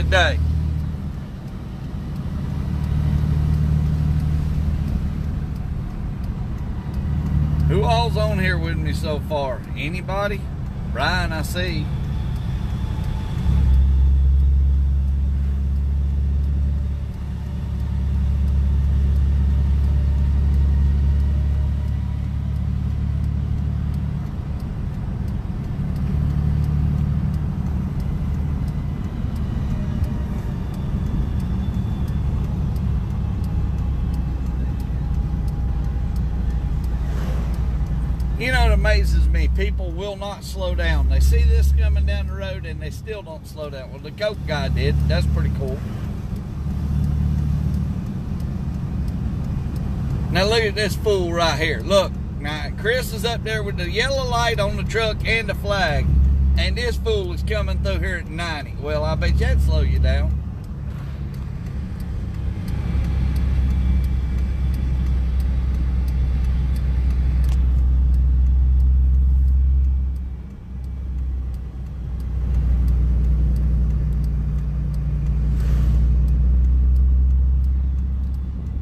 today? Who all's on here with me so far? Anybody? Brian, I see. You know what amazes me? People will not slow down. They see this coming down the road and they still don't slow down. Well, the Coke guy did. That's pretty cool. Now look at this fool right here. Look, now Chris is up there with the yellow light on the truck and the flag, and this fool is coming through here at 90. Well, I bet that'd slow you down.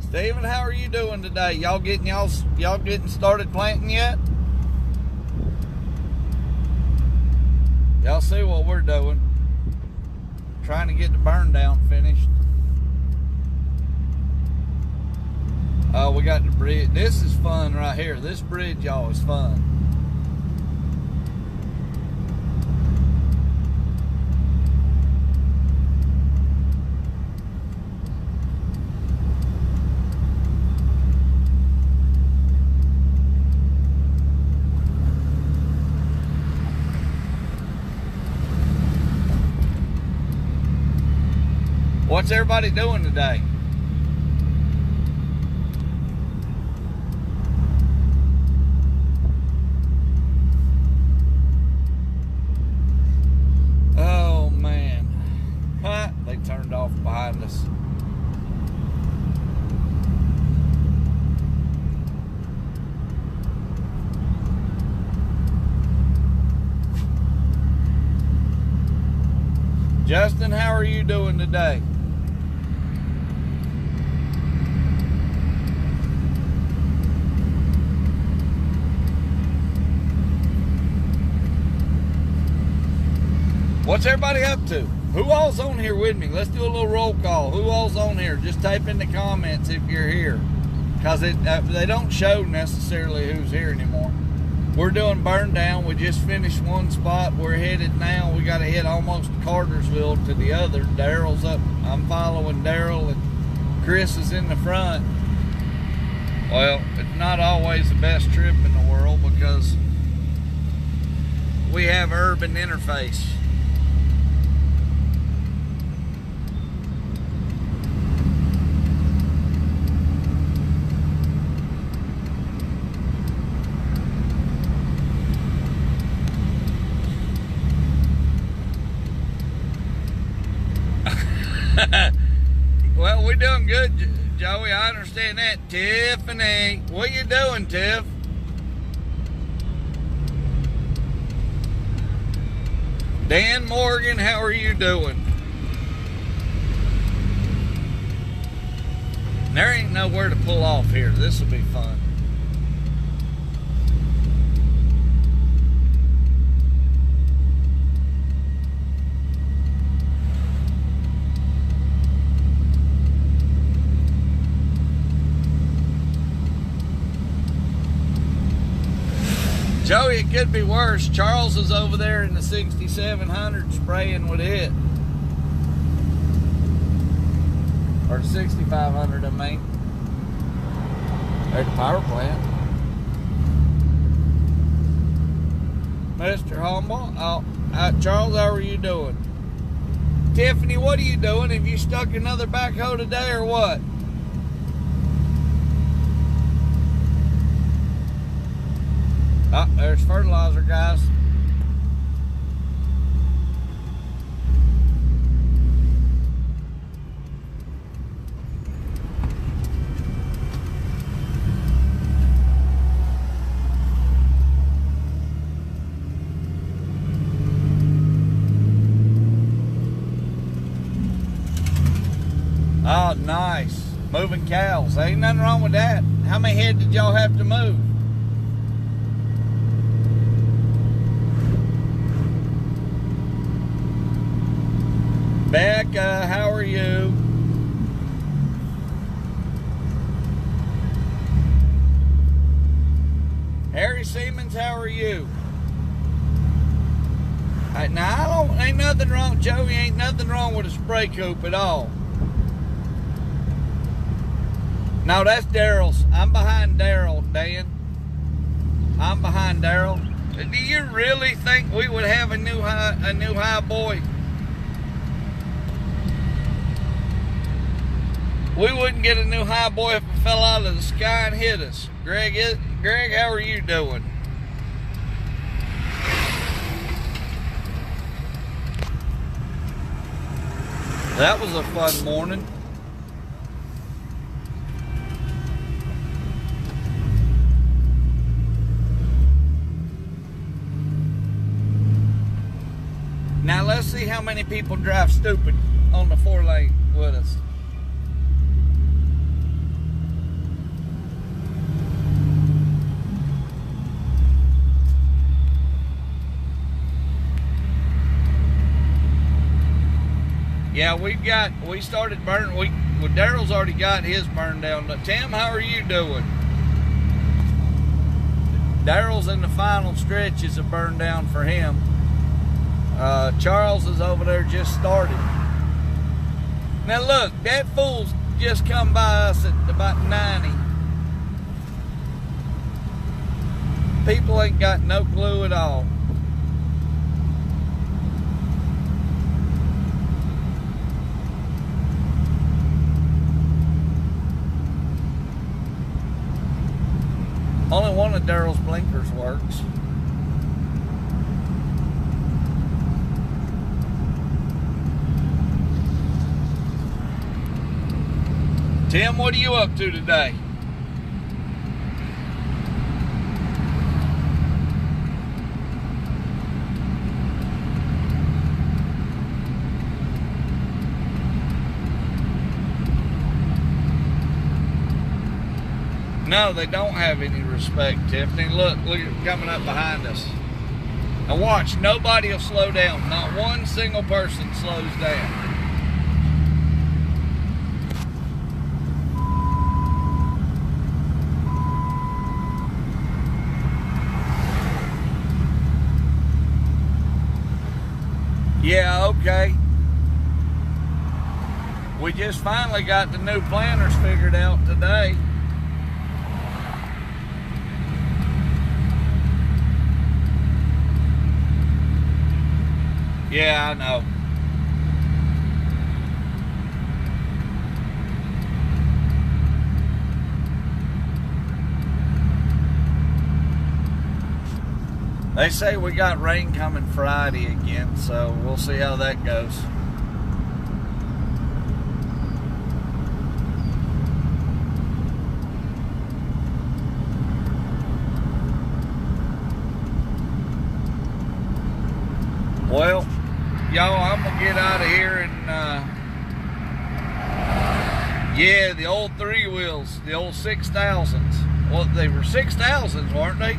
Steven, how are you doing today? Y'all getting started planting yet? Y'all see what we're doing? Trying to get the burn down finished. Oh, we got the bridge. This is fun right here. This bridge, y'all, is fun. What's everybody doing today? Oh man. Huh? They turned off behind us. Justin, how are you doing today? What's everybody up to? Who all's on here with me? Let's do a little roll call. Who all's on here? Just type in the comments if you're here. Because they don't show necessarily who's here anymore. We're doing burn down. We just finished one spot. We're headed now. We got to head almost Cartersville to the other. Daryl's up. I'm following Daryl, and Chris is in the front. Well, it's not always the best trip in the world because we have urban interface. Well, we're doing good, Joey. I understand that. Tiffany, what you doing, Tiff? Dan Morgan, how are you doing? There ain't nowhere to pull off here. This will be fun. Joey, it could be worse. Charles is over there in the 6700 spraying with it. Or 6500, I mean. There's the power plant. Mr. Humble. Charles, how are you doing? Tiffany, what are you doing? Have you stuck another backhoe today or what? Oh, there's fertilizer, guys. Oh, nice. Moving cows. Ain't nothing wrong with that. How many head did y'all have to move? Becca, how are you? Harry Siemens, how are you? Now, ain't nothing wrong, Joey, ain't nothing wrong with a spray coop at all. No, that's Daryl's. I'm behind Daryl, Dan. I'm behind Daryl. Do you really think we would have a new high boy? We wouldn't get a new high boy if it fell out of the sky and hit us. Greg, how are you doing? That was a fun morning. Now let's see how many people drive stupid on the 4-lane with us. Yeah, we started burning. Well, Daryl's already got his burned down. Tim, how are you doing? Daryl's in the final stretches of burn down for him. Charles is over there just started. Now look, that fool's just come by us at about 90. People ain't got no clue at all. Only one of Daryl's blinkers works. Tim, what are you up to today? No, they don't have any respect, Tiffany. Look coming up behind us. Now watch, nobody will slow down. Not one single person slows down. Yeah, okay. We just finally got the new planters figured out today. Yeah, I know. They say we got rain coming Friday again, so we'll see how that goes. Well, y'all, I'm gonna get out of here and yeah, the old 3 wheels, the old 6000s. Well, they were 6000s, weren't they?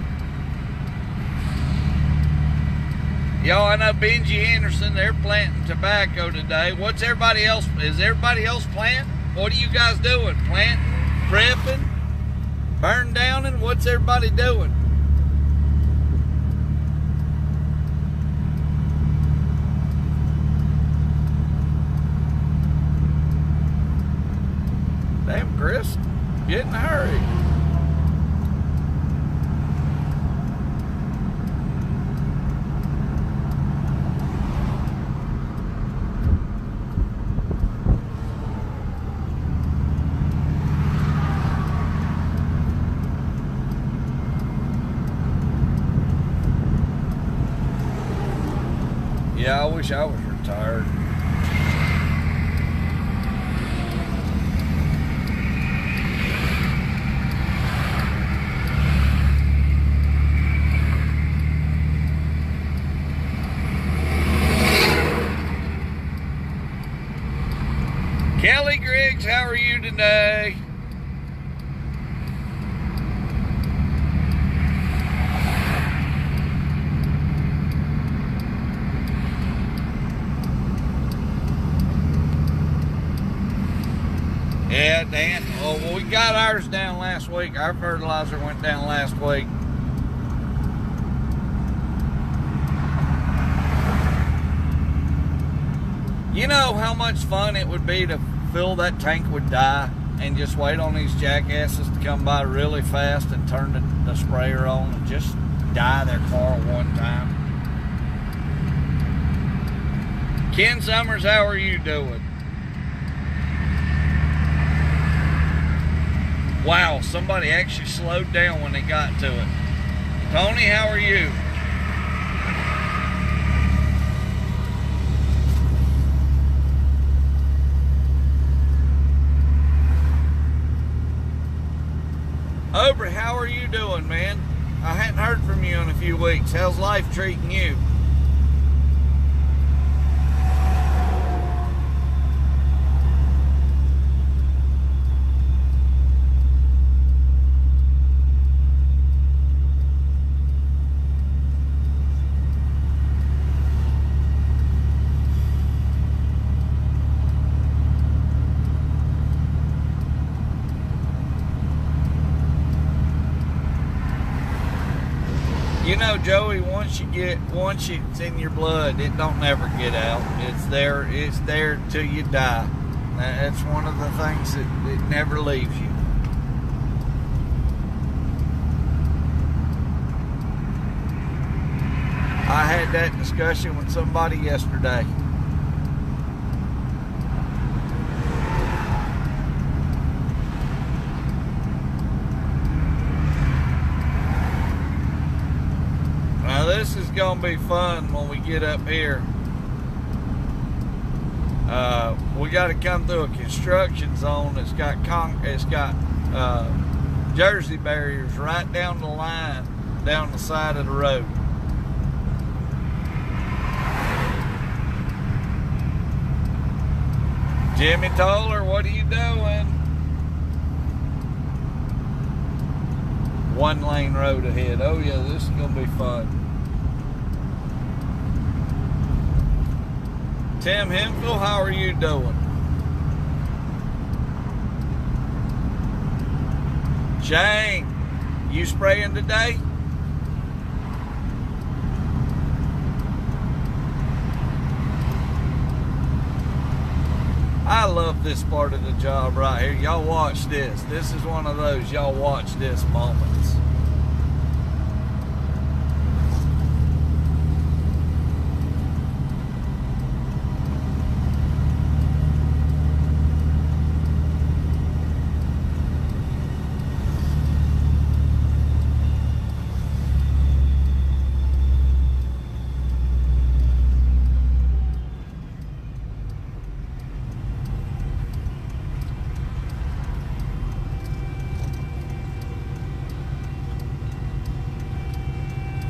Y'all, I know Benji Anderson, they're planting tobacco today. What's everybody else? Is everybody else planting? What are you guys doing? Planting, prepping, burn downing? What's everybody doing? Damn, Chris, get in a hurry. Yeah, I wish I was retired. Kelly Griggs, how are you today? Yeah, Dan. Oh, well, we got ours down last week. Our fertilizer went down last week. You know how much fun it would be to fill that tank with dye and just wait on these jackasses to come by really fast and turn the sprayer on and just dye their car one time. Ken Summers, how are you doing? Wow, somebody actually slowed down when they got to it. Tony, how are you? Aubrey, how are you doing, man? I hadn't heard from you in a few weeks. How's life treating you? You know, Joey, once it's in your blood, it don't never get out. It's there till you die. That's one of the things that never leaves you. I had that discussion with somebody yesterday. Now this is gonna be fun when we get up here. We got to come through a construction zone that's got Jersey barriers right down the line, down the side of the road. Jimmy Toller, what are you doing? One lane road ahead. Oh yeah, this is gonna be fun. Tim Hemphill, how are you doing? Shane, you spraying today? I love this part of the job right here. Y'all watch this. This is one of those y'all watch this moments.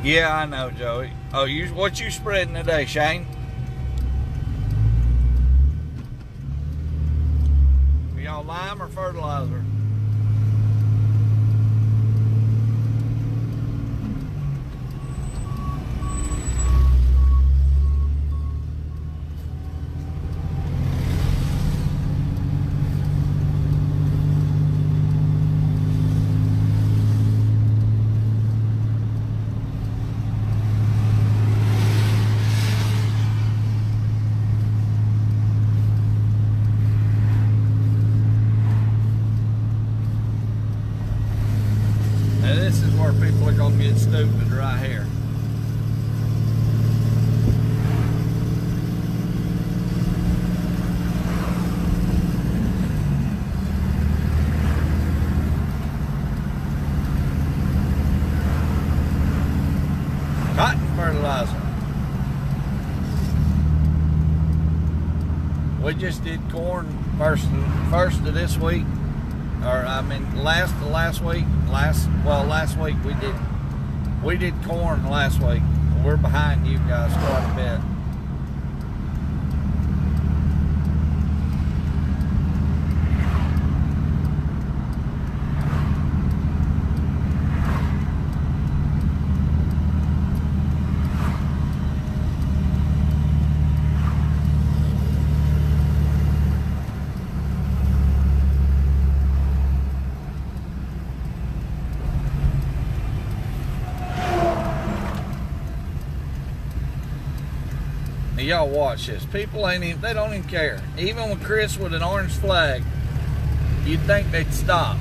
Yeah, I know, Joey. Oh, what you spreading today, Shane? Are y'all lime or fertilizer? This is where people are going to get stupid right here. Cotton fertilizer. We just did corn first of this week. Or I mean last week. Last week we did corn last week. We're behind you guys quite a bit. y'all watch this. People ain't even, they don't even care. Even with Chris with an orange flag, you'd think they'd stop.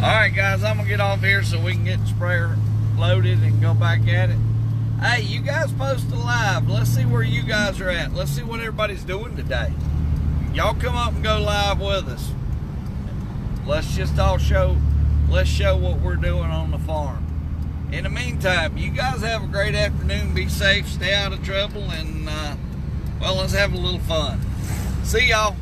Alright guys, I'm going to get off here so we can get the sprayer loaded and go back at it. Hey, you guys post a live. Let's see where you guys are at. Let's see what everybody's doing today. Y'all come up and go live with us. Let's just all show what we're doing on the farm. In the meantime, you guys have a great afternoon. Be safe, stay out of trouble, and well, let's have a little fun. See y'all.